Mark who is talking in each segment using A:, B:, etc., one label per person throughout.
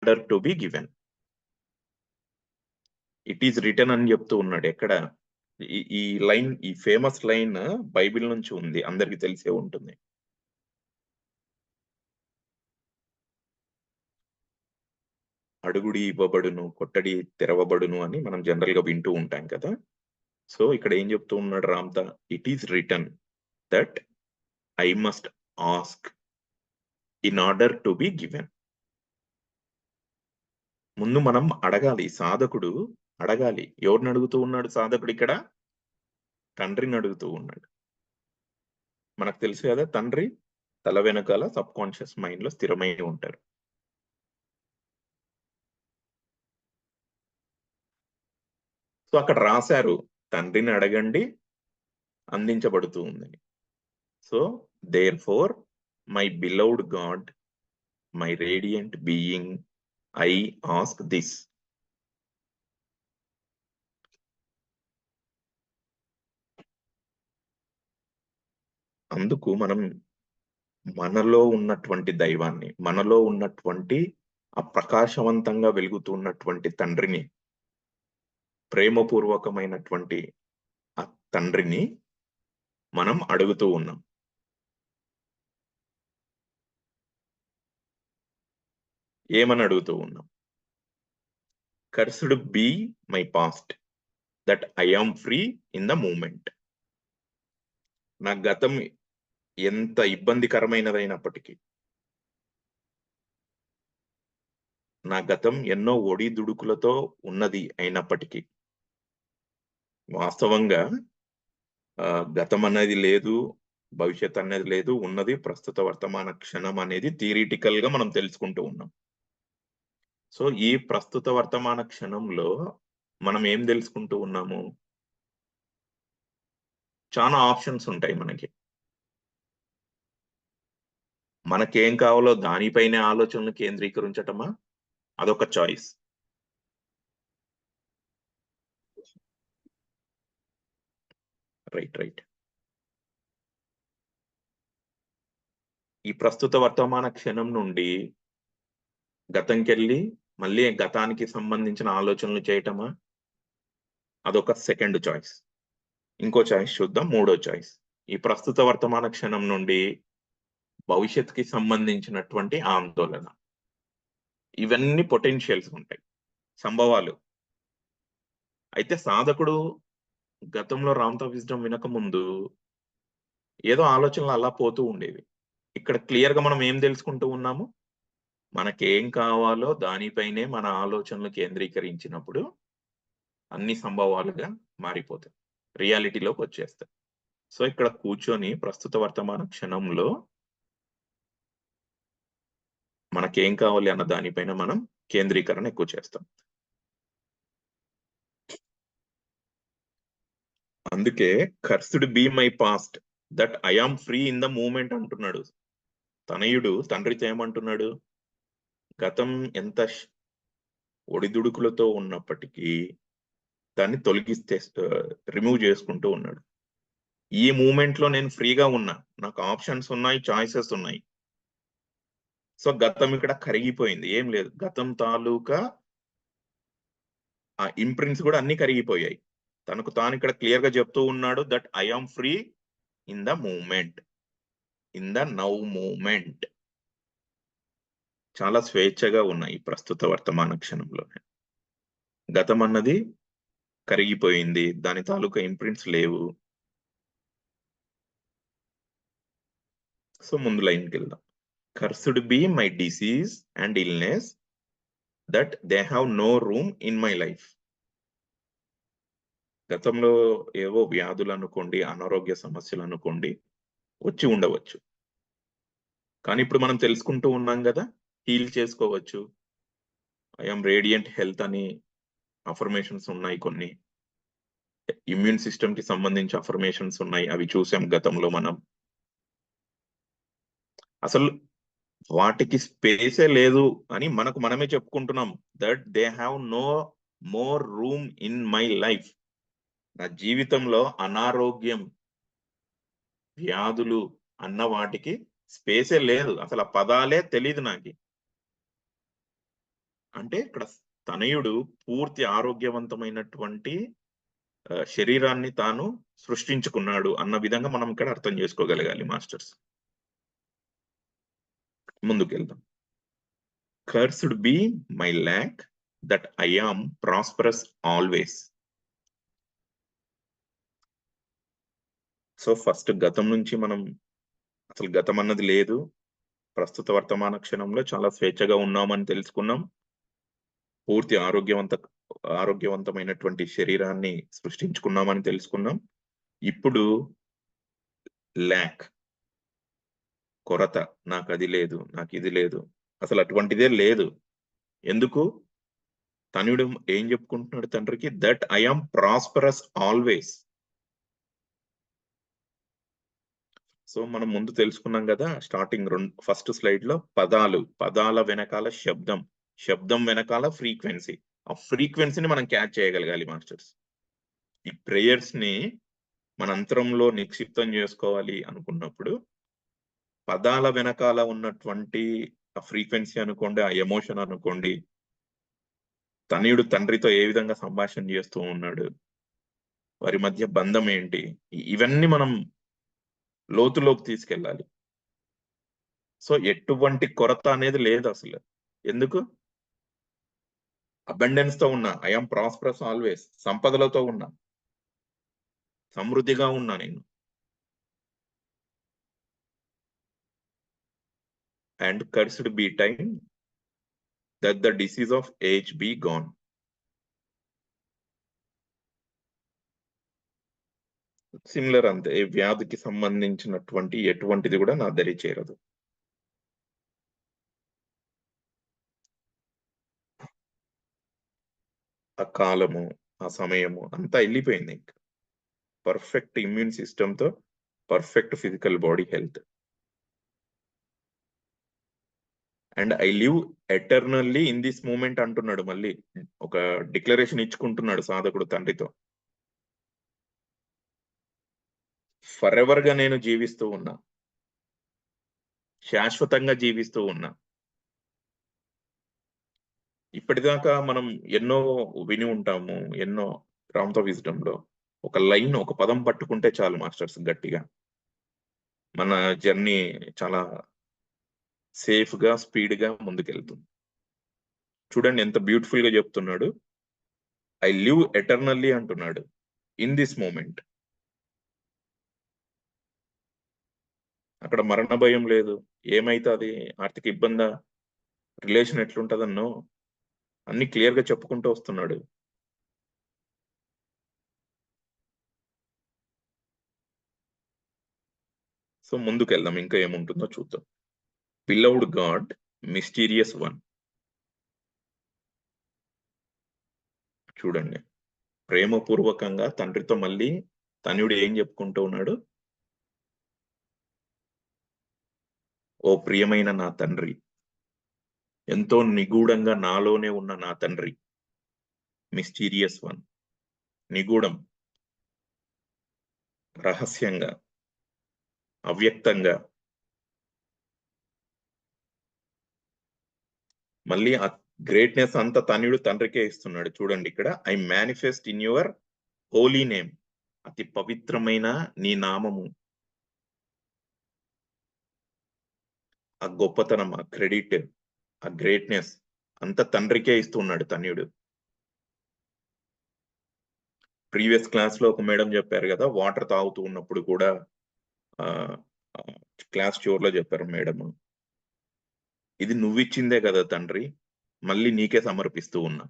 A: Order to be given. It is return అని చెప్తూ ఉన్నాడు. ఎక్కడ ఈ లైన్, ఈ ఫేమస్ లైన్ బైబిల్ నుంచి ఉంది, అందరికి తెలిసే ఉంటుంది. అడుగుడి ఇవ్వబడును, కొట్టడి తెరవబడును అని మనం జనరల్ గా వింటూ ఉంటాం కదా. సో ఇక్కడ ఏం చెప్తూ ఉన్నాడు Ramtha? It is return that I must ask in order to be given. ముందు మనం అడగాలి, సాధకుడు అడగాలి. ఎవరిని అడుగుతూ ఉన్నాడు సాధకుడు ఇక్కడ? తండ్రిని అడుగుతూ ఉన్నాడు. మనకు తెలుసు కదా, తండ్రి తల వెనకాల సబ్ కాన్షియస్ మైండ్ లో స్థిరమై ఉంటారు. సో అక్కడ రాశారు, తండ్రిని అడగండి అందించబడుతూ ఉందని. So therefore my beloved God, my radiant being, I ask this. అందుకు మనం మనలో ఉన్నటువంటి దైవాన్ని, మనలో ఉన్నటువంటి ఆ ప్రకాశవంతంగా వెలుగుతున్నటువంటి తండ్రిని, ప్రేమపూర్వకమైనటువంటి ఆ తండ్రిని మనం అడుగుతూ ఉన్నాం. ఏమని అడుగుతూ ఉన్నాం? Cursed be my past that I am free in the moment. నా గతం ఎంత ఇబ్బందికరమైనదైనప్పటికీ, నా గతం ఎన్నో ఒడిదుడుకులతో ఉన్నది అయినప్పటికీ, వాస్తవంగా గతం అనేది లేదు, భవిష్యత్ అనేది లేదు, ఉన్నది ప్రస్తుత వర్తమాన క్షణం అనేది థియరిటికల్ గా మనం తెలుసుకుంటూ ఉన్నాం. సో ఈ ప్రస్తుత వర్తమాన క్షణంలో మనం ఏం తెలుసుకుంటూ ఉన్నాము? చాలా ఆప్షన్స్ ఉంటాయి మనకి. మనకేం కావాలో దానిపైనే ఆలోచనలు కేంద్రీకరించటమా? అదొక చాయిస్. రైట్. ఈ ప్రస్తుత వర్తమాన క్షణం నుండి గతంకెళ్ళి మళ్ళీ గతానికి సంబంధించిన ఆలోచనలు చేయటమా? అదొక సెకండ్ చాయిస్. ఇంకో చాయిస్ చూద్దాం, మూడో చాయిస్. ఈ ప్రస్తుత వర్తమాన క్షణం నుండి భవిష్యత్తుకి సంబంధించినటువంటి ఆందోళన. ఇవన్నీ పొటెన్షియల్స్ ఉంటాయి, సంభవాలు. అయితే సాధకుడు గతంలో రామ్తా విజ్డమ్ వినక ముందు ఏదో ఆలోచనలు అలా పోతూ ఉండేవి. ఇక్కడ క్లియర్ గా మనం ఏం తెలుసుకుంటూ ఉన్నాము? మనకేం కావాలో దానిపైనే మన ఆలోచనలు కేంద్రీకరించినప్పుడు అన్ని సంభవాలుగా మారిపోతాయి, రియాలిటీలోకి వచ్చేస్తాయి. సో ఇక్కడ కూర్చొని ప్రస్తుత వర్తమాన క్షణంలో మనకేం కావాలి అన్న దానిపైన మనం కేంద్రీకరణ ఎక్కువ చేస్తాం. అందుకే cursed be my past that I am free in the moment అంటున్నాడు తనయుడు. తండ్రితో ఏమంటున్నాడు? గతం ఎంత ఒడిదుడుకులతో ఉన్నప్పటికీ దాన్ని తొలగిస్తే, రిమూవ్ చేసుకుంటూ ఉన్నాడు. ఈ మూమెంట్ లో నేను ఫ్రీగా ఉన్నా, నాకు ఆప్షన్స్ ఉన్నాయి, చాయిసెస్ ఉన్నాయి. సో గతం ఇక్కడ కరిగిపోయింది, ఏం లేదు. గతం తాలూకా ఆ ఇంప్రింట్స్ కూడా అన్ని కరిగిపోయాయి. తనకు తాను ఇక్కడ క్లియర్ గా చెప్తూ ఉన్నాడు that I am free in the moment, in the now moment. చాలా స్వేచ్ఛగా ఉన్నాయి ప్రస్తుత వర్తమాన క్షణంలోనే. గతం అన్నది కరిగిపోయింది, దాని తాలూకా ఇంప్రింట్స్ లేవు. సో ముందు లైన్కి వెళ్దాం. Cursed be my disease and illness that they have no room in my life. గతంలో ఏవో వ్యాధులు అనుకోండి, అనారోగ్య సమస్యలు అనుకోండి వచ్చి ఉండవచ్చు, కానీ ఇప్పుడు మనం తెలుసుకుంటూ ఉన్నాం కదా, హీల్ చేసుకోవచ్చు. ఐఎమ్ రేడియంట్ హెల్త్ అని అఫర్మేషన్స్ ఉన్నాయి, కొన్ని ఇమ్యూన్ సిస్టమ్ కి సంబంధించి అఫర్మేషన్స్ ఉన్నాయి, అవి చూసాం గతంలో మనం. అసలు వాటికి స్పేసే లేదు అని మనకు మనమే చెప్పుకుంటున్నాం that they have no more room in my life. నా జీవితంలో అనారోగ్యం, వ్యాధులు అన్న వాటికి స్పేసే లేదు, అసలు ఆ పదాలే తెలియదు నాకు. అంటే ఇక్కడ తనయుడు పూర్తి ఆరోగ్యవంతమైనటువంటి శరీరాన్ని తాను సృష్టించుకున్నాడు అన్న విధంగా మనం ఇక్కడ అర్థం చేసుకోగలగాలి మాస్టర్స్. ముందుకెళ్దాం. Cursed be my lack that I am prosperous always. So first గతం నుంచి మనం అసలు గతం అన్నది లేదు, ప్రస్తుత వర్తమాన క్షణంలో చాలా స్వేచ్ఛగా ఉన్నామని తెలుసుకున్నాం. పూర్తి ఆరోగ్యవంతమైనటువంటి శరీరాన్ని సృష్టించుకున్నామని తెలుసుకున్నాం. ఇప్పుడు ల్యాక్, కొరత, నాకు అది లేదు, నాకు ఇది లేదు, అసలు అటువంటిదే లేదు. ఎందుకు? తనుడు ఏం చెప్పుకుంటున్నాడు తండ్రికి? That I am prosperous always. So మనం ముందు తెలుసుకున్నాం కదా స్టార్టింగ్ ఫస్ట్ స్లైడ్ లో, పదాల వెనకాల శబ్దం, శబ్దం వెనకాల ఫ్రీక్వెన్సీ. ఆ ఫ్రీక్వెన్సీని మనం క్యాచ్ చేయగలగాలి మాస్టర్స్. ఈ ప్రేయర్స్ ని మన అంతరంలో నిక్షిప్తం చేసుకోవాలి అనుకున్నప్పుడు పదాల వెనకాల ఉన్నటువంటి ఆ ఫ్రీక్వెన్సీ అనుకోండి, ఆ ఎమోషన్ అనుకోండి, తనయుడు తండ్రితో ఏ విధంగా సంభాషణ చేస్తూ ఉన్నాడు, వారి మధ్య బంధం ఏంటి, ఇవన్నీ మనం లోతులోకి తీసుకెళ్ళాలి. సో ఎటువంటి కొరత అనేది లేదు అసలు. ఎందుకు? అబండెన్స్ తో ఉన్నా, ఐఎమ్ ప్రాస్పరస్ ఆల్వేస్, సంపదలతో ఉన్నా, సమృద్ధిగా ఉన్నా నేను. And cursed be time that the disease of age be gone. Similar అంతే, వ్యాధికి సంబంధించినటువంటి ఎటువంటిది కూడా నా దరి చేరదు. ఆ కాలము, ఆ సమయము అంతా వెళ్ళిపోయింది. ఇంకా పర్ఫెక్ట్ ఇమ్యూన్ సిస్టమ్ తో, perfect physical body health. And I live eternally in this moment అంటున్నాడు. మళ్ళీ ఒక డిక్లరేషన్ ఇచ్చుకుంటున్నాడు సాధకుడు తండ్రితో. ఫర్ ఎవర్ గా నేను జీవిస్తూ ఉన్నా, శాశ్వతంగా జీవిస్తూ ఉన్నా. ఇప్పటిదాకా మనం ఎన్నో విని ఉంటాము, ఎన్నో రామ్తో విజ్డమ్ లో ఒక లైన్, ఒక పదం పట్టుకుంటే చాలు మాస్టర్స్, గట్టిగా మన జర్నీ చాలా సేఫ్ గా, స్పీడ్ గా ముందుకెళ్తుంది. చూడండి ఎంత బ్యూటిఫుల్ గా చెప్తున్నాడు. ఐ లివ్ ఎటర్నల్లీ అంటున్నాడు ఇన్ దిస్ మూమెంట్. అక్కడ మరణ భయం లేదు, ఏమైతుంది, ఆర్థిక ఇబ్బందా, రిలేషన్ ఎట్లుంటదన్నో అన్ని క్లియర్ గా చెప్పుకుంటూ వస్తున్నాడు. సో ముందుకెళ్దాం, ఇంకా ఏముంటుందో చూద్దాం. Beloved God, mysterious one. చూడండి, ప్రేమపూర్వకంగా తండ్రితో మళ్ళీ తనయుడు ఏం చెప్పుకుంటూ ఉన్నాడు? ఓ ప్రియమైన నా తండ్రి, ఎంతో నిగూఢంగా నాలోనే ఉన్న నా తండ్రి. మిస్టీరియస్ వన్, నిగూఢం, రహస్యంగా, అవ్యక్తంగా. మళ్ళీ ఆ గ్రేట్నెస్ అంతా తనయుడు తండ్రికే ఇస్తున్నాడు. చూడండి ఇక్కడ, I manifest in your holy name. అతి పవిత్రమైన నీ నామము. ఆ గొప్పతనం, ఆ క్రెడిట్, ఆ గ్రేట్నెస్ అంత తండ్రికే ఇస్తున్నాడు తనయుడు. ప్రీవియస్ క్లాస్ లో ఒక మేడం చెప్పారు కదా, వాటర్ తాగుతూ ఉన్నప్పుడు కూడా క్లాస్ చివరిలో చెప్పారు మేడం, ఇది నువ్విచ్చిందే కదా తండ్రి, మళ్ళీ నీకే సమర్పిస్తూ ఉన్నా.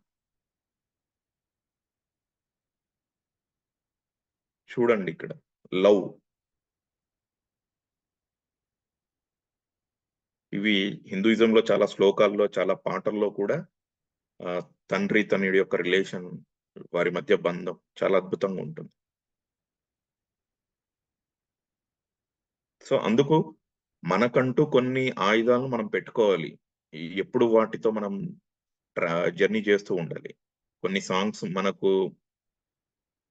A: చూడండి ఇక్కడ లవ్. ఇవి హిందూయిజంలో చాలా శ్లోకాల్లో, చాలా పాటల్లో కూడా తండ్రి తనయుడి యొక్క రిలేషన్, వారి మధ్య బంధం చాలా అద్భుతంగా ఉంటుంది. సో అందుకు మనకంటూ కొన్ని ఆయుధాలను మనం పెట్టుకోవాలి, ఎప్పుడు వాటితో మనం జర్నీ చేస్తూ ఉండాలి. కొన్ని సాంగ్స్ మనకు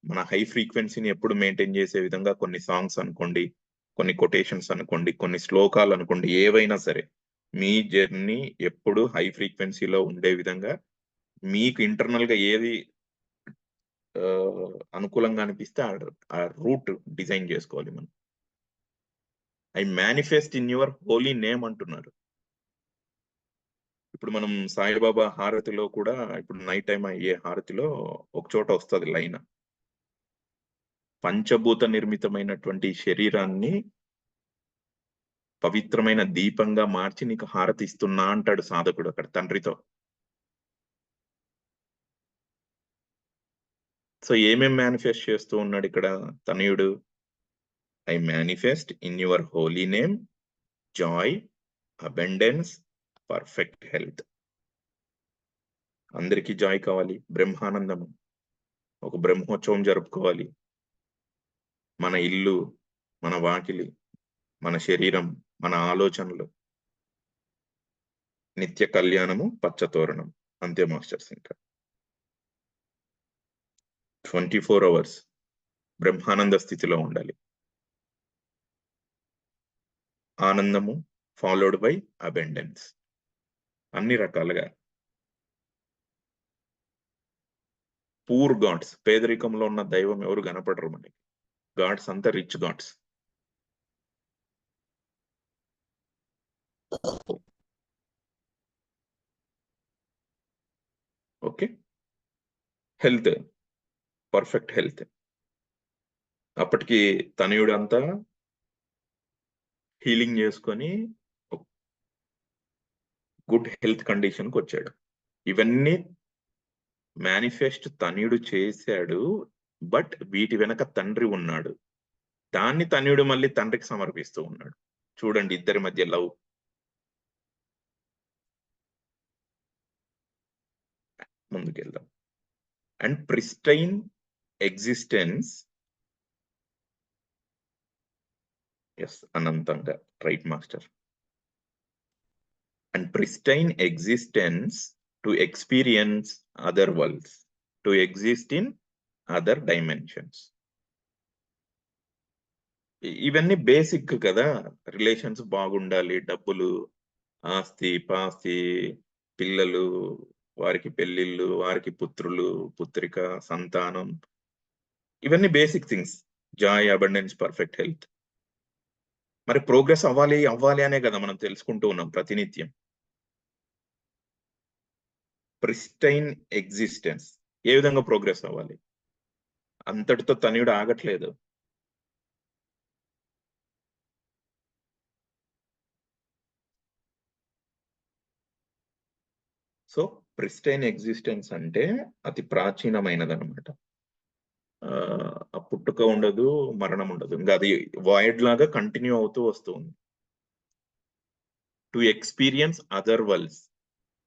A: మన హై ఫ్రీక్వెన్సీని ఎప్పుడు మెయింటైన్ చేసే విధంగా కొన్ని సాంగ్స్ అనుకోండి, కొన్ని కొటేషన్స్ అనుకోండి, కొన్ని శ్లోకాలు అనుకోండి, ఏవైనా సరే మీ జర్నీ ఎప్పుడు హై ఫ్రీక్వెన్సీలో ఉండే విధంగా మీకు ఇంటర్నల్ గా ఏది అనుకూలంగా అనిపిస్తే ఆ రూట్ డిజైన్ చేసుకోవాలి మనం. I manifest in your holy name అంటున్నారు. ఇప్పుడు మనం సాయిబాబా హారతిలో కూడా ఇప్పుడు నైట్ టైం అయ్యే హారతిలో ఒక చోట వస్తుంది లైన్, పంచభూత నిర్మితమైనటువంటి శరీరాన్ని పవిత్రమైన దీపంగా మార్చి నీకు హారతి ఇస్తున్నా అంటాడు సాధకుడు అక్కడ తండ్రితో. సో ఏమేం మేనిఫెస్ట్ చేస్తూ ఉన్నాడు ఇక్కడ తనయుడు? I manifest in your holy name Joy, abundance, perfect health. అందరికీ జాయ్ కావాలి, బ్రహ్మానందము, ఒక బ్రహ్మోత్సవం జరుపుకోవాలి. మన ఇల్లు, మన వాకిలి, మన శరీరం, మన ఆలోచనలు, నిత్య కళ్యాణము, పచ్చతోరణం. అంతే మాస్టర్స్. ఇంకా 24 hours బ్రహ్మానంద స్థితిలో ఉండాలి. ఆనందము ఫాలోడ్ బై అబెండెన్స్. అన్ని రకాలుగా. పూర్ గాడ్స్, పేదరికంలో ఉన్న దైవం ఎవరు కనపడరు మనకి. గాడ్స్ అంతా rich gods. Okay. Health, perfect health. అప్పటికి తనయుడు అంతా హీలింగ్ చేసుకొని గుడ్ హెల్త్ కండిషన్కి వచ్చాడు. ఇవన్నీ మేనిఫెస్ట్ తనయుడు చేశాడు, బట్ వీటి వెనక తండ్రి ఉన్నాడు. దాన్ని తనయుడు మళ్ళీ తండ్రికి సమర్పిస్తూ ఉన్నాడు. చూడండి ఇద్దరి మధ్య లవ్. ముందుకెళ్దాం. అండ్ ప్రిస్టైన్ ఎగ్జిస్టెన్స్, ఎస్ అనంతంగా, right master. And pristine existence to experience other worlds, to exist in other dimensions. ఇవన్నీ బేసిక్ కదా. రిలేషన్స్ బాగుండాలి, డబ్బులు, ఆస్తి పాస్తి, పిల్లలు, వారికి పెళ్లిళ్ళు, వారికి పుత్రులు పుత్రిక, సంతానం, ఇవన్నీ basic things. Joy, abundance, perfect health. మరి ప్రోగ్రెస్ అవ్వాలి అవ్వాలి అనే కదా మనం తెలుసుకుంటూ ఉన్నాం ప్రతినిత్యం. ప్రిస్టైన్ ఎగ్జిస్టెన్స్ ఏ విధంగా ప్రోగ్రెస్ అవ్వాలి? అంతటితో తనయుడు ఆగట్లేదు. సో ప్రిస్టైన్ ఎగ్జిస్టెన్స్ అంటే అతి ప్రాచీనమైనది అనమాట. పుట్టుక ఉండదు, మరణం ఉండదు, ఇంకా అది వాయిడ్ లాగా కంటిన్యూ అవుతూ వస్తుంది. టు ఎక్స్పీరియన్స్ అదర్ వరల్డ్స్,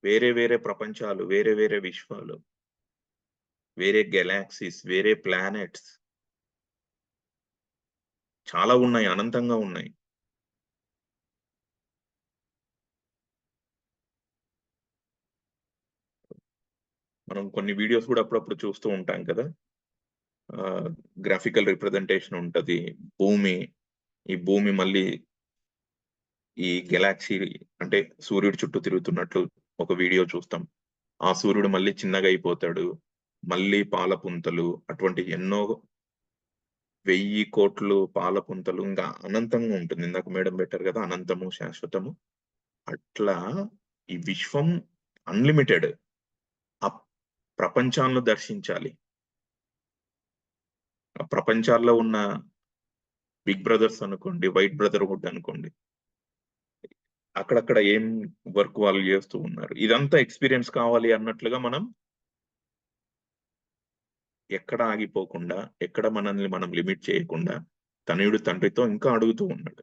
A: వేరే వేరే ప్రపంచాలు, వేరే వేరే విశ్వాలు, వేరే గెలాక్సీస్, వేరే ప్లానెట్స్ చాలా ఉన్నాయి, అనంతంగా ఉన్నాయి. మనం కొన్ని వీడియోస్ కూడా అప్పుడప్పుడు చూస్తూ ఉంటాం కదా, గ్రాఫికల్ రిప్రజెంటేషన్ ఉంటది. భూమి, ఈ భూమి మళ్ళీ ఈ గెలాక్సీ అంటే సూర్యుడు చుట్టూ తిరుగుతున్నట్లు ఒక వీడియో చూస్తాం. ఆ సూర్యుడు మళ్ళీ చిన్నగా అయిపోతాడు, మళ్ళీ పాలపుంతలు, అటువంటి ఎన్నో 1000 కోట్లు పాలపుంతలు, ఇంకా అనంతంగా ఉంటుంది. ఇందాక మేడం పెట్టారు కదా, అనంతము శాశ్వతము. అట్లా ఈ విశ్వం అన్లిమిటెడ్. ఆ ప్రపంచాలను దర్శించాలి. ఆ ప్రపంచాల్లో ఉన్న బిగ్ బ్రదర్స్ అనుకోండి, వైట్ బ్రదర్హుడ్ అనుకోండి, అక్కడక్కడ ఏం వర్క్ వాళ్ళు చేస్తూ ఉన్నారు, ఇదంతా ఎక్స్పీరియన్స్ కావాలి అన్నట్లుగా మనం ఎక్కడ ఆగిపోకుండా, ఎక్కడ మనల్ని మనం లిమిట్ చేయకుండా తనయుడు తండ్రితో ఇంకా అడుగుతూ ఉన్నాడు.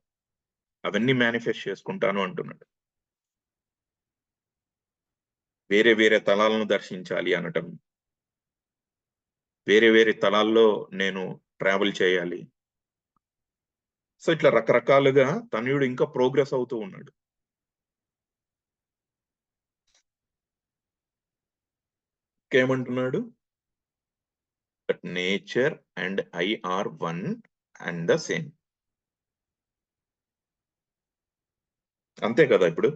A: అవన్నీ మేనిఫెస్ట్ చేసుకుంటాను అంటున్నాడు. వేరే వేరే తలాలను దర్శించాలి అనటం, వేరే వేరే తలాల్లో నేను ట్రావెల్ చేయాలి. సో ఇట్లా రకరకాలుగా తనయుడు ఇంకా ప్రోగ్రెస్ అవుతూ ఉన్నాడు. ఏమంటున్నాడు? That nature and I are one and the same. అంతే కదా ఇప్పుడు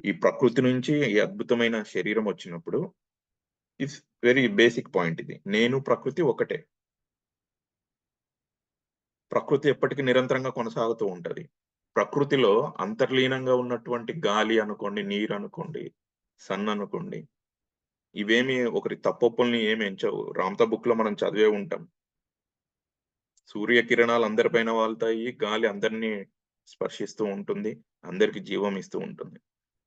A: ఈ ప్రకృతి నుంచి ఈ అద్భుతమైన శరీరం వచ్చినప్పుడు ఇట్స్ వెరీ బేసిక్ పాయింట్ ఇది. నేను ప్రకృతి ఒకటే. ప్రకృతి ఎప్పటికీ నిరంతరంగా కొనసాగుతూ ఉంటది. ప్రకృతిలో అంతర్లీనంగా ఉన్నటువంటి గాలి అనుకోండి, నీరు అనుకోండి, సన్ అనుకోండి, ఇవేమి ఒకరి తప్పొప్పుల్ని ఏమి ఎంచవు. రామత బుక్ లో మనం చదివే ఉంటాం. సూర్యకిరణాలు అందరిపైన వాళ్తాయి, గాలి అందరినీ స్పర్శిస్తూ ఉంటుంది, అందరికి జీవం ఇస్తూ ఉంటుంది.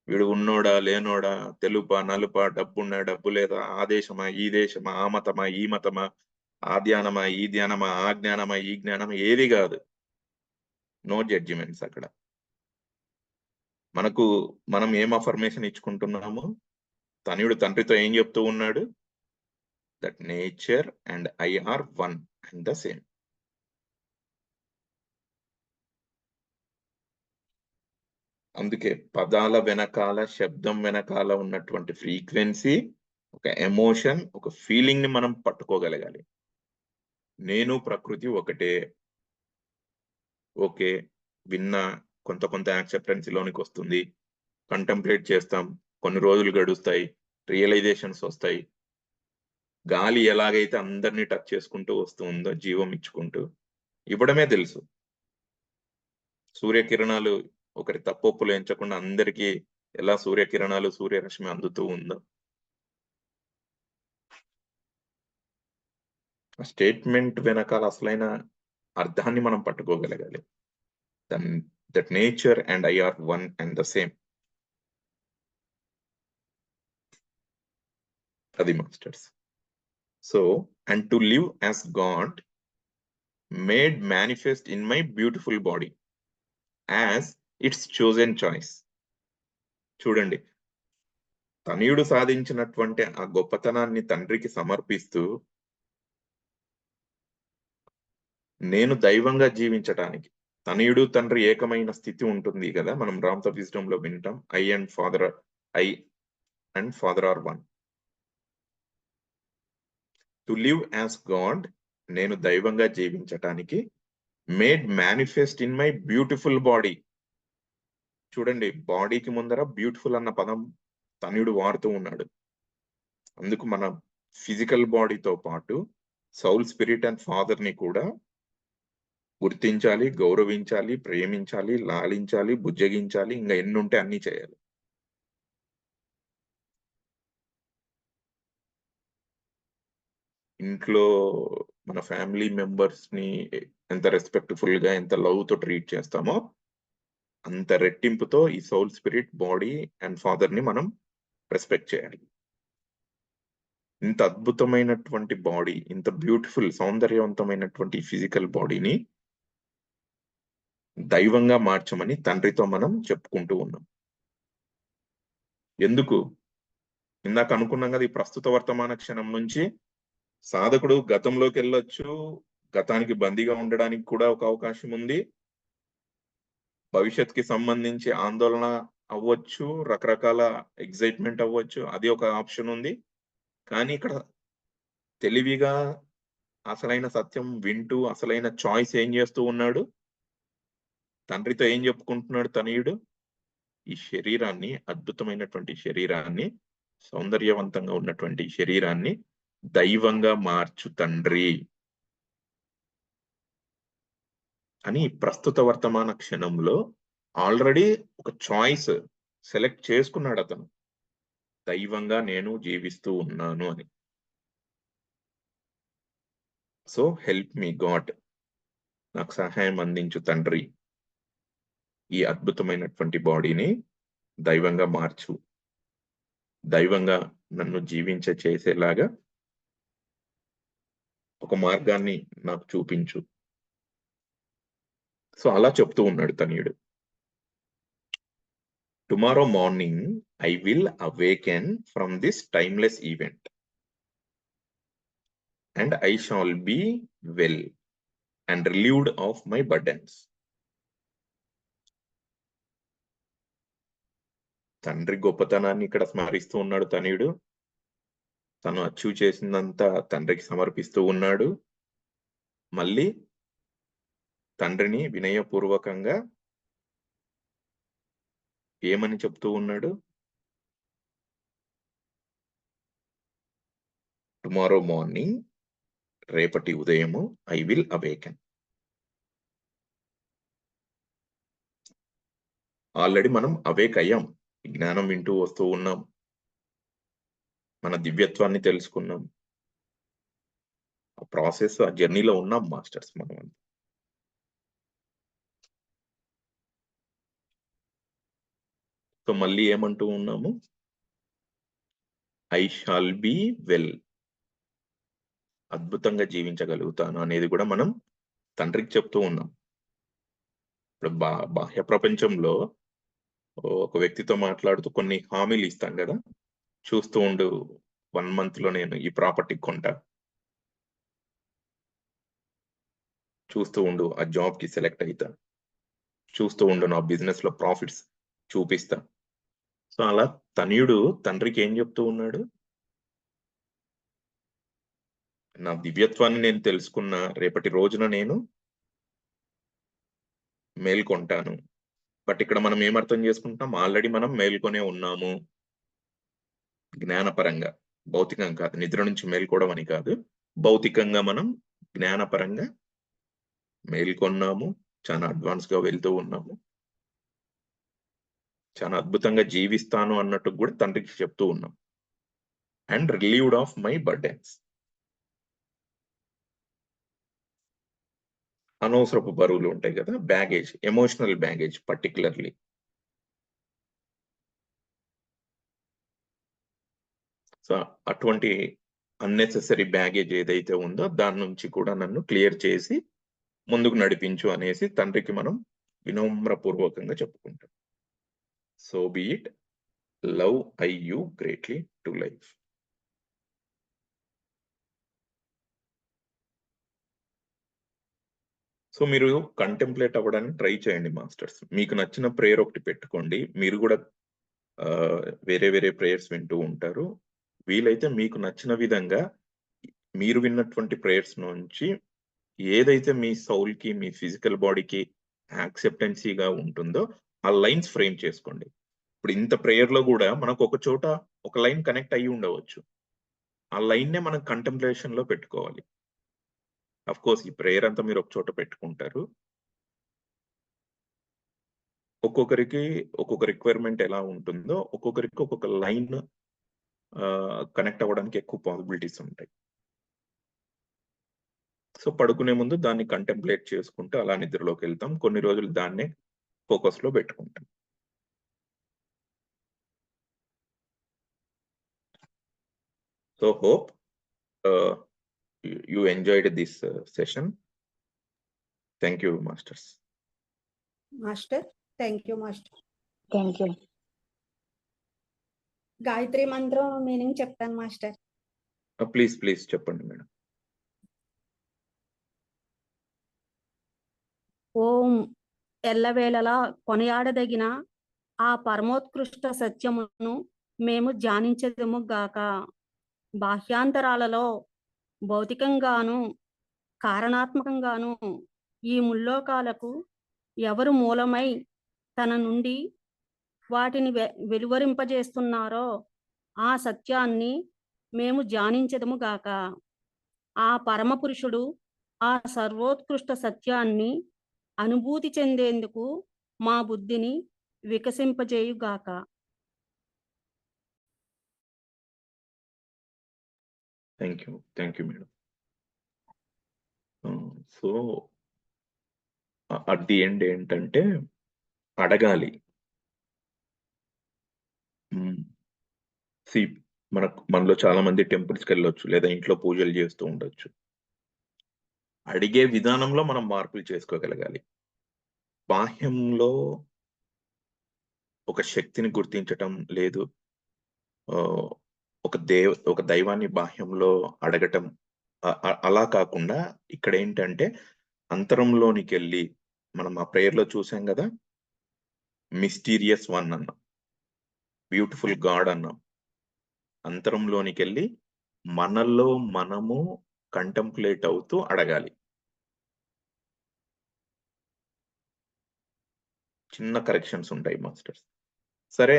A: వీడు ఉన్నోడా లేనోడా, తెలుపా నలుపా, డబ్బున్నా డబ్బు లేదా, ఆ దేశమా ఈ దేశమా, ఆ మతమా ఈ మతమా, ఆ ధ్యానమా ఈ ధ్యానమా, ఆ జ్ఞానమా ఈ జ్ఞానమా, ఏది కాదు. నో జడ్జిమెంట్స్ అక్కడ. మనం ఏం అఫర్మేషన్ ఇచ్చుకుంటున్నాము? తనయుడు తండ్రితో ఏం చెప్తూ ఉన్నాడు? That nature and I are one and the same. అందుకే పదాల వెనకాల, శబ్దం వెనకాల ఉన్నటువంటి ఫ్రీక్వెన్సీ, ఒక ఎమోషన్, ఒక ఫీలింగ్ ని మనం పట్టుకోగలగాలి. నేను ప్రకృతి ఒకటే. ఓకే, విన్నా, కొంత యాక్సెప్టెన్సీలోనికి వస్తుంది, కంటెంప్లేట్ చేస్తాం, కొన్ని రోజులు గడుస్తాయి, రియలైజేషన్స్ వస్తాయి. గాలి ఎలాగైతే అందరినీ టచ్ చేసుకుంటూ వస్తుందో జీవం ఇచ్చుకుంటూ, ఇవ్వడమే తెలుసు. సూర్యకిరణాలు ఒకరి తప్పొప్పులు ఎంచకుండా అందరికీ ఎలా సూర్యకిరణాలు, సూర్యరశ్మి అందుతూ ఉందో, ఆ స్టేట్మెంట్ వెనకాల అసలైన అర్థాన్ని మనం పట్టుకోగలగాలి. That nature and I are one and the same. అది masters. So and to live as God made manifest in my beautiful body as it's chosen choice. చూడండి, తనయుడు సాధించినటువంటి ఆ గొప్పతనాన్ని తండ్రికి సమర్పిస్తూ, నేను దైవంగా జీవించటానికి, తనయుడు తండ్రి ఏకమైన స్థితి ఉంటుంది కదా, మనం రామత విజ్డమ్ లో వింటాం, I and father are one. To live as God, నేను దైవంగా జీవించటానికి, made manifest in my beautiful body. చూడండి, బాడీకి ముందర బ్యూటిఫుల్ అన్న పదం తనయుడు వాడుతూ ఉన్నాడు. అందుకు మన ఫిజికల్ బాడీతో పాటు సౌల్, స్పిరిట్ అండ్ ఫాదర్ ని కూడా గుర్తించాలి, గౌరవించాలి, ప్రేమించాలి, లాలించాలి, బుజ్జగించాలి, ఇంకా ఎన్ని ఉంటే అన్ని చేయాలి. ఇంట్లో మన ఫ్యామిలీ మెంబర్స్ ని ఎంత రెస్పెక్ట్ఫుల్ గా, ఎంత లవ్ తో ట్రీట్ చేస్తామో, అంత రెట్టింపుతో ఈ Saul, spirit, body and father ని మనం రెస్పెక్ట్ చేయాలి. ఇంత అద్భుతమైనటువంటి బాడీ, ఇంత బ్యూటిఫుల్, సౌందర్యవంతమైనటువంటి ఫిజికల్ బాడీని దైవంగా మార్చమని తండ్రితో మనం చెప్పుకుంటూ ఉన్నాం. ఎందుకు? ఇందాక అనుకున్నాం కదా, ఈ ప్రస్తుత వర్తమాన క్షణం నుంచి సాధకుడు గతంలోకి వెళ్ళొచ్చు, గతానికి బందీగా ఉండడానికి కూడా ఒక అవకాశం ఉంది, భవిష్యత్తుకి సంబంధించి ఆందోళన అవ్వచ్చు, రకరకాల ఎగ్జైట్మెంట్ అవ్వచ్చు, అది ఒక ఆప్షన్ ఉంది. కానీ ఇక్కడ తెలివిగా అసలైన సత్యం వింటూ అసలైన చాయిస్ ఏం చేస్తూ ఉన్నాడు? తండ్రితో ఏం చెప్పుకుంటున్నాడు తనయుడు? ఈ శరీరాన్ని, అద్భుతమైనటువంటి శరీరాన్ని, సౌందర్యవంతంగా ఉన్నటువంటి శరీరాన్ని దైవంగా మార్చు తండ్రి అని ప్రస్తుత వర్తమాన క్షణంలో ఆల్రెడీ ఒక చాయిస్ సెలెక్ట్ చేసుకున్నాడు అతను. దైవంగా నేను జీవిస్తూ ఉన్నాను అని. సో హెల్ప్ మీ గాడ్, నాకు సహాయం అందించు తండ్రి, ఈ అద్భుతమైనటువంటి బాడీని దైవంగా మార్చు, దైవంగా నన్ను చేసేలాగా ఒక మార్గాన్ని నాకు చూపించు. సో అలా చెప్తూ ఉన్నాడు తనయుడు. Tomorrow morning I will awaken from this timeless event and I shall be well and relieved of my burdens. తండ్రి గొప్పతనాన్ని ఇక్కడ స్మరిస్తూ ఉన్నాడు తనయుడు. తను అచీవ్ చేసిందంతా తండ్రికి సమర్పిస్తూ ఉన్నాడు. మళ్ళీ తండ్రిని వినయపూర్వకంగా ఏమని చెప్తూ ఉన్నాడు? టుమారో మార్నింగ్, రేపటి ఉదయము ఐ విల్ అవేకెన్. ఆల్రెడీ మనం అవేక్ అయ్యాం, జ్ఞానం వింటూ వస్తూ ఉన్నాం, మన దివ్యత్వాన్ని తెలుసుకున్నాం, ఆ ప్రాసెస్, ఆ జర్నీలో ఉన్నాం మాస్టర్స్ మనం. సో మళ్ళీ ఏమంటూ ఉన్నాము? ఐ షాల్ బి వెల్, అద్భుతంగా జీవించగలుగుతాను అనేది కూడా మనం తండ్రికి చెప్తూ ఉన్నాం. ఇప్పుడు బాహ్య ప్రపంచంలో ఒక వ్యక్తితో మాట్లాడుతూ కొన్ని హామీలు ఇస్తాం కదా, చూస్తూ ఉండు 1 month లో నేను ఈ ప్రాపర్టీ కొంటా, చూస్తూ ఉండు ఆ జాబ్ కి సెలెక్ట్ అవుతా, చూస్తూ ఉండు నా బిజినెస్ లో ప్రాఫిట్స్ చూపిస్తా. సో అలా తనయుడు తండ్రికి ఏం చెప్తూ ఉన్నాడు? నా దివ్యత్వాన్ని నేను తెలుసుకున్న రేపటి రోజున నేను మేల్కొంటాను. బట్ ఇక్కడ మనం ఏమర్థం చేసుకుంటాం? ఆల్రెడీ మనం మేల్కొనే ఉన్నాము, జ్ఞానపరంగా, భౌతికంగా కాదు. నిద్ర నుంచి మేల్కోవడం అని కాదు, భౌతికంగా మనం జ్ఞానపరంగా మేల్కొన్నాము, చాలా అడ్వాన్స్ గా వెళ్తూ ఉన్నాము, చాలా అద్భుతంగా జీవిస్తాను అన్నట్టు కూడా తండ్రికి చెప్తూ ఉన్నాం. And relieved of my burdens, అనవసరపు బరువులు ఉంటాయి కదా, baggage, emotional baggage particularly. So అటువంటి అన్నెసెసరీ బ్యాగేజ్ ఏదైతే ఉందో దాని నుంచి కూడా నన్ను క్లియర్ చేసి ముందుకు నడిపించు అనేసి తండ్రికి మనం వినమ్రపూర్వకంగా చెప్పుకుంటాం. So be it, love I you greatly to life. So మీరు కంటెంప్లేట్ అవ్వడానికి ట్రై చేయండి మాస్టర్స్. మీకు నచ్చిన ప్రేయర్ ఒకటి పెట్టుకోండి. మీరు కూడా వేరే వేరే ప్రేయర్స్ వింటూ ఉంటారు. వీలైతే మీకు నచ్చిన విధంగా మీరు విన్నటువంటి ప్రేయర్స్ నుంచి ఏదైతే మీ సౌల్ కి, మీ ఫిజికల్ బాడీకి యాక్సెప్టెన్సీగా ఉంటుందో ఆ లైన్స్ ఫ్రేమ్ చేసుకోండి. ఇప్పుడు ఇంత ప్రేయర్ లో కూడా మనకు ఒక చోట ఒక లైన్ కనెక్ట్ అయ్యి ఉండవచ్చు, ఆ లైన్ నే మనం కంటెంప్లేషన్ లో పెట్టుకోవాలి. అఫ్ కోర్స్ ఈ ప్రేయర్ అంతా మీరు ఒక చోట పెట్టుకుంటారు, ఒక్కొక్కరికి ఒక్కొక్క రిక్వైర్మెంట్ ఎలా ఉంటుందో ఒక్కొక్కరికి ఒక్కొక్క లైన్ కనెక్ట్ అవ్వడానికి ఎక్కువ పాసిబిలిటీస్ ఉంటాయి. సో పడుకునే ముందు దాన్ని కంటెంప్లేట్ చేసుకుంటూ అలా నిద్రలోకి వెళ్తాం. కొన్ని రోజులు దాన్నే ఫోకస్ లో పెట్టుకుంటాం. So hope you enjoyed this session. Thank you, masters.
B: Master, thank you master.
C: Thank you.
B: Gayatri మంత్రం మీనింగ్ చెప్తాను మాస్టర్.
A: ప్లీజ్ చెప్పండి మేడం.
B: ఓం ఎల్లవేళలా కొనియాడదగిన ఆ పరమోత్కృష్ట సత్యమును మేము ధ్యానించదము గాక. బాహ్యాంతరాలలో భౌతికంగాను కారణాత్మకంగాను ఈ ముల్లోకాలకు ఎవరు మూలమై తన నుండి వాటిని వెలువరింపజేస్తున్నారో ఆ సత్యాన్ని మేము ధ్యానించదము గాక. ఆ పరమపురుషుడు ఆ సర్వోత్కృష్ట సత్యాన్ని అనుభూతి చెందేందుకు మా బుద్ధిని వికసింపజేయుగాక.
A: Thank you madam. So at the end ఏంటంటే అడగాలి. మనలో చాలా మంది టెంపుల్స్కి వెళ్ళొచ్చు, లేదా ఇంట్లో పూజలు చేస్తూ ఉండొచ్చు. అడిగే విధానంలో మనం మార్పులు చేసుకోగలగాలి. బాహ్యంలో ఒక శక్తిని గుర్తించటం లేదు, ఒక దైవాన్ని బాహ్యంలో అడగటం అలా కాకుండా ఇక్కడ ఏంటంటే అంతరంలోనికి వెళ్ళి, మనం ఆ ప్రేయర్ లో చూసాం కదా, మిస్టీరియస్ వన్ అన్నాం, బ్యూటిఫుల్ గాడ్ అన్నాం. అంతరంలోనికి వెళ్ళి మనలో మనము కంటెంప్లేట్ అవుతూ అడగాలి. చిన్న కరెక్షన్స్ ఉంటాయి మాస్టర్స్. సరే,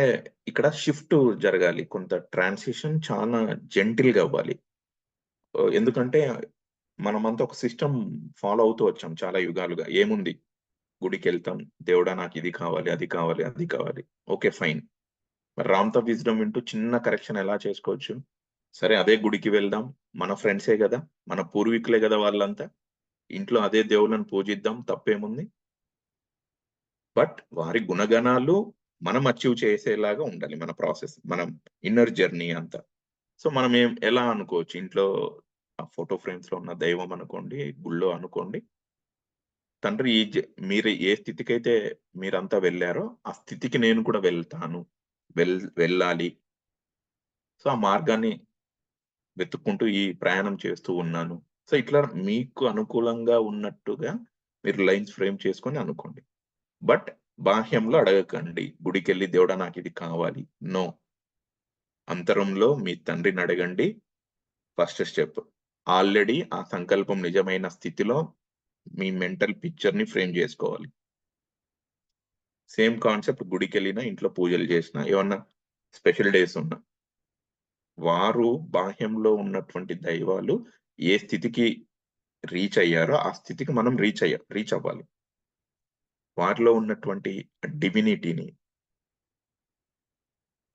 A: ఇక్కడ షిఫ్ట్ జరగాలి. కొంత ట్రాన్సిషన్ చాలా జెంటిల్‌గా అవ్వాలి. ఎందుకంటే మనమంతా ఒక సిస్టమ్ ఫాలో అవుతూ వచ్చాం చాలా యుగాలుగా. ఏముంది? గుడికెళ్తాం. దేవుడా నాకిది కావాలి, అది కావాలి, అది కావాలి. ఓకే. ఫైన్. మరి రామ్‌తో విజ్డమ్ వింటూ చిన్న కరెక్షన్ ఎలా చేసుకోవచ్చు? సరే, అదే గుడికి వెళ్దాం. మన ఫ్రెండ్సే గదా! మన పూర్వీకులే గదా వాళ్ళంతా. ఇంట్లో అదే దేవుళ్ళని పూజిద్దాం. తప్పేముంది? బట్ వారి గుణగణాలు మనం అచీవ్ చేసేలాగా ఉండాలి మన ప్రాసెస్. మనం ఇన్నర్ జర్నీ అంతా. సో, మనం ఎలా అనుకోవచ్చు? ఇంట్లో ఆ ఫోటో ఫ్రేమ్స్‌లో ఉన్న దైవం అనుకోండి, గుళ్ళో అనుకోండి. తండ్రి ఈ మీరు ఏ స్థితికైతే మీరంతా వెళ్లారో, ఆ స్థితికి నేను కూడా వెళ్తాను. వెళ్ళాలి. సో, ఆ మార్గాన్ని వెతుక్కుంటూ ఈ ప్రయాణం చేస్తూ ఉన్నాను. సో, ఇట్లా మీకు అనుకూలంగా ఉన్నట్టుగా మీరు లైన్స్ ఫ్రేమ్ చేసుకొని అనుకోండి. బట్ బాహ్యంలో అడగకండి. గుడికెళ్ళి దేవుడా నాకిది కావాలి. నో. అంతరంలో మీ తండ్రిని అడగండి. First step. ఆల్రెడీ ఆ సంకల్పం నిజమైన స్థితిలో మీ మెంటల్ పిక్చర్‌ని ఫ్రేమ్ జేసుకోవాలి. సేమ్ కాన్సెప్ట్ గుడికెళ్ళినా, ఇంట్లో పూజలు చేసినా, ఏమన్నా స్పెషల్ డేస్ ఉన్నా. వారు బాహ్యంలో ఉన్నటువంటి దైవాలు ఏ స్థితికి రీచ్ అయ్యారో, ఆ స్థితికి మనం రీచ్ అవ్వాలి. వారిలో ఉన్నటువంటి డివినిటీని,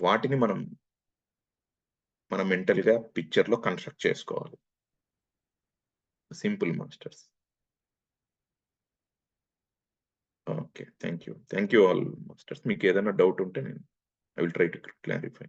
A: వాటిని మన మెంటల్‌గా పిక్చర్‌లో కన్‌స్ట్రక్ట్ చేసుకోవాలి. Simple masters. Okay. Thank you. Thank you all masters. మీకేదైనా డౌట్ ఉంటే I will try to clarify.